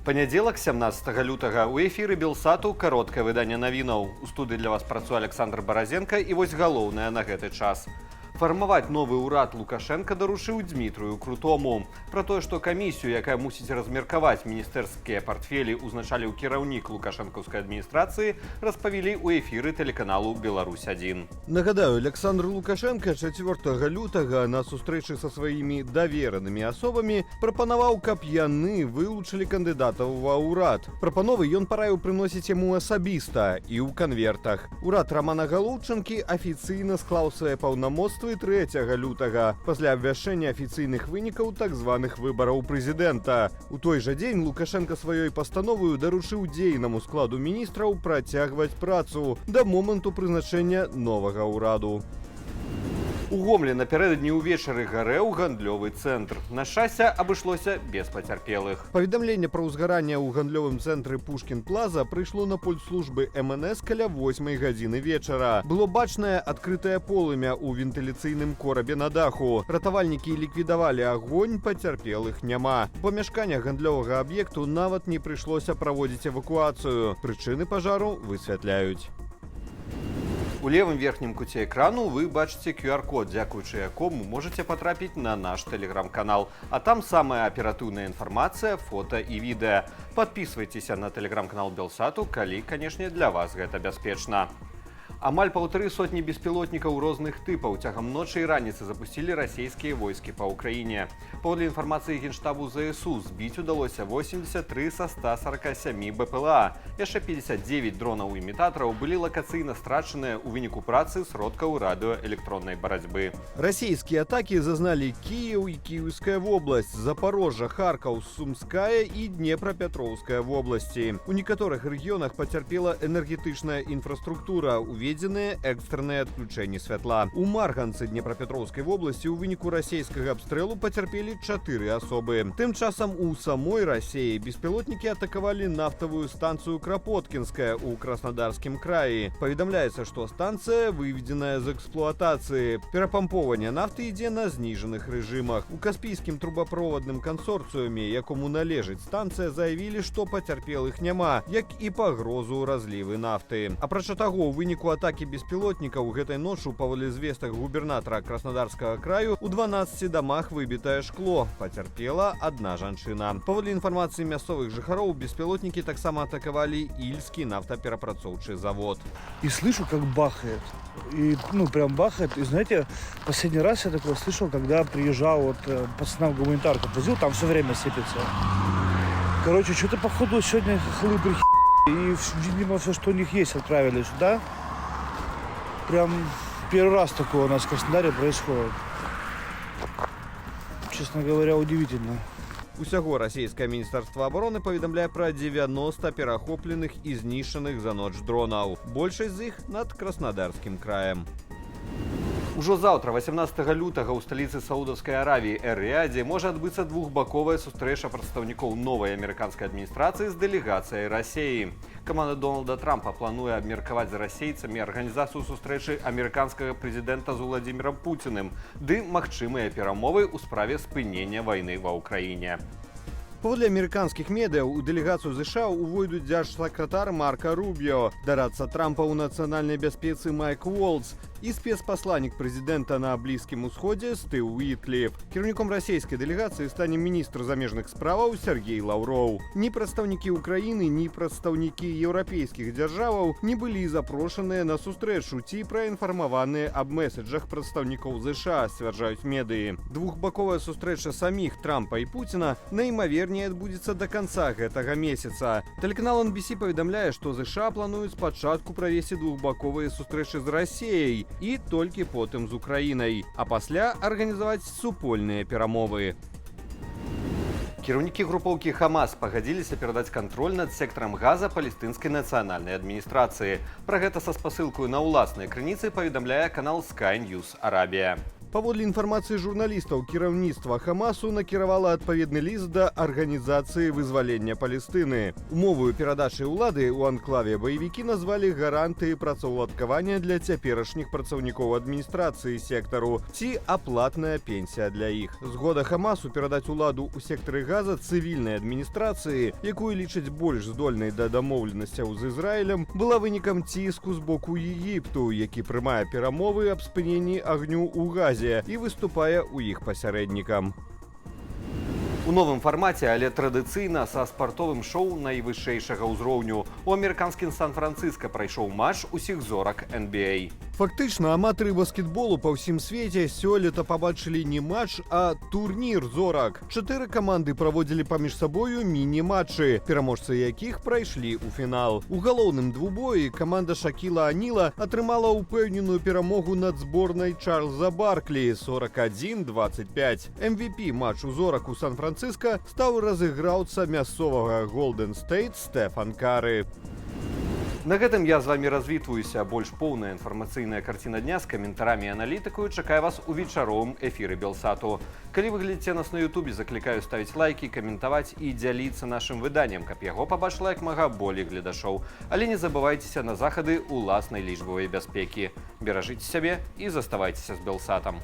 Панядзелак 17 лютага у эфіры Белсату кароткае выданне навінаў. У студыі для вас працуе Александр Баразенко і вось галоўнае на гэты час. Фармаваць новы ўрад Лукашенко даручыў Дмітрыю Крутому. Пра тое, што камісію, якая мусіць размеркаваць міністэрскія партфелі, узначаліў кіраўнік лукашэнкаўскай адміністрацыі, распавялі ў эфіры тэлеканалу «Беларусь-1». Нагадаю, Александр Лукашенко 4 лютага на сустрэчы са сваімі даверанымі асобамі прапанаваў, каб яны вылучылі кандыдатаў ва ўрад. Прапановы ён параіў прыносіць яму асабіста і ў канвертах. Урад Рамана Галоўчынкі афіцыйна склаў свае паўнамоцтвы 3 лютага пасля абвяшчэння афіцыйных вынікаў так званых выбараў прэзідэнта. У той жа дзень Лукашенко сваёй пастановаю даручыў дзейнаму складу міністраў працягваць працу да моманту прызначэння новага ўраду. У Гомлі напярэдадні ўвечары гарэў гандлёвы цэнтр. На шчасце, абышлося без пацярпелых. Паведамленне пра ўзгаранне ў гандлёвым цэнтры Пушкін-Плаза прыйшло на пультслужбы МНС каля 8 гадзіны вечара. Было бачнае адкрытае полымя ў вентыляцыйным корабе на даху. Ратавальнікі ліквідавалі агонь, пацярпелых няма. У памяшканнях гандлёвага аб'екту нават не прыйшлося праводзіць эвакуацыю. Прычыны пажару высвятляюць. У левым верхнім куце экрану вы бачыце QR-код, дзякуючы якому можаце патрапіць на наш тэлеграм-канал. А там самая аператыўная інфармацыя, фота і відэа. Падпісвайцеся на тэлеграм-канал Белсату, калі, канешне, для вас гэта бяспечна. Амаль 1,5 беспілотнікаў розных тыпаў цягам ночы і раніцы запусцілі расійскія войскі па ўкраіне. Паводле інфармацыі Генштабу ЗСУ збіць удалося 83 са 147 БПЛА. Яшчэ 59 дронаў-імітатараў былі лакацыйна страчаныя ў выніку працы сродкаў радыёэлектроннай барацьбы. Расійскія атакі зазналі Кіеў і Кіеўская вобласць, Запорожжа, Харкаў, Сумская і Днепрапетроўская вобласці. У некаторых рэгіёнах пацярпела энергетычная інфраструктура, уведзеныя экстранныя адключэнні святла. У Марганцы Днепрапетроўскай вобласці ў выніку расійскага абстрэлу пацярпелі 4 асобы. Тым часам у самой Расіі беспілотнікі атакавалі нафтавую станцыю Крапоткінская ў Краснодарскім краі. Паведамляецца, што станцыя выведзеная з эксплуатацыі. Перапампоўванне нафты ідзе на зніжаных рэжымах. У Каспійскім трубаправодным кансорцыуме, якому належыць станцыя, заявілі, што пацярпелых няма, як і пагрозу разлівы нафты. Апрача таго, у выніку атакі беспілотнікаў гэтай ноччу, паводле звестак губернатара Краснодарскага краю, у 12 дамах выбітае шкло. Пацярпела одна жанчына. Паводле інфармацыі мясцовых жыхароў, беспілотнікі таксама атакавалі Ільскі нафтаперапрацоўчы завод. И слышу, как бахает. И, прям бахает. И, знаете, последний раз я такое слышал, когда приезжал, пацанам гуманитарку возил, там все время сыпется. Короче, что-то, походу, сегодня хлыбы и, видимо, все, что у них есть, отправили сюда. Прям первый раз такое у нас в Краснодаре происходит. Честно говоря, удивительно. Усяго расійскае міністэрства абароны паведамляе пра 90 перахопленых і знішчаных за ноч дронаў. Большасць з іх над Краснодарскім краем. Ужо заўтра, 18 лютага, у сталіцы Саудаўскай Аравіі Эр-Рыядзе можа адбыцца двухбаковая сустрэча прадстаўнікоў новай амерыканскай адміністрацыі з дэлегацыяй Расіі. Каманда Дональда Трампа плануе абмеркаваць з расейцамі арганізацыю сустрэчы амерыканскага прэзідэнта з Уладзімірам Пуціным ды магчымыя перамовы ў справе спынення вайны ва ўкраіне. Паводле амерыканскіх медыяў у дэлегацыю ЗША увойдуць дзяржсакратар Марка Рубіо, дарадца Трампа ў нацыянальнай бяспецы Майк Уолтс і спецпасланнік прэзідэнта на Блізкім усходзе Стыў Уітліф. Кіраўніком расійскай дэлегацыі стане міністр замежных справаў Сергей Лаўроў. Ні прадстаўнікі Украіны, ні прадстаўнікі еўрапейскіх дзяржаваў не былі запрошаныя на сустрэчу ці праінфармаваныя аб меседжах прадстаўнікоў ЗША, сцвярджаюць медыі. Двухбаковая сустрэча саміх Трампа і Пуціна найімаверней адбудзецца да канца гэтага месяца. Тэлеканал NBC паведамляе, што ЗША плануюць спачатку правесці двухбаковыя сустрэчы з Расіяй і толькі потым з Украінай, а пасля арганізаваць супольныя перамовы. Кіраўнікі групоўкі Хамас пагадзіліся перадаць кантроль над сектарам газа палестынскай нацыянальнай адміністрацыі. Пра гэта са спасылкаю на ўласнай крыніцы паведамляе канал Sky News Арабія. Паводле інфармацыі журналістаў, кіраўніцтва Хамасу накіравала адпаведны ліст да Арганізацыі вызвалення Палестыны. Умовою перадачы ўлады ў анклаве баевікі назвалі гарантыі працаўладкавання для цяперашніх працаўнікоў адміністрацыі сектару ці аплатная пенсія для іх. Згода Хамасу перадаць уладу ў сектары Газа цывільнай адміністрацыі, якую лічаць больш здольнай да дамоўленасцяў з Ізраілем, была вынікам ціску з боку Егіпту, які прымае перамовы аб спыненні агню ў Газе і выступае ў іх пасярэднікам. У новым фармаце, але традыцыйна са спартовым шоу найвышэйшага ўзроўню. У амерыканскім Сан-Францыска прайшоў матч усіх зорак NBA. Фактычна, аматары баскетболу па ўсім свеце сёлета пабачылі не матч, а турнір зорак. 4 каманды праводзілі паміж сабою міні-матчы, пераможцы якіх прайшлі ў фінал. У галоўным двубоі каманда Шакіла Аніла атрымала ўпэўненую перамогу над зборнай Чарльза Барклі 41-25. MVP матчу зорак у Сан-Францыска стаў разыграўца мясцовага Голден Стейт Стэфан Кары. На гэтым я з вамі развітваюся. Больш поўная інфармацыйная карціна дня з каментарамі і аналітыкаю чакае вас у вечаровым эфіры Белсату. Калі вы глядзіце нас на Ютубе, заклікаю ставіць лайкі, каментаваць і дзяліцца нашым выданнем, каб яго пабачыла як мага болей гледашоў. Але не забывайцеся на захады ўласнай лічбавай бяспекі. Беражыце сябе і заставайцеся з Белсатам.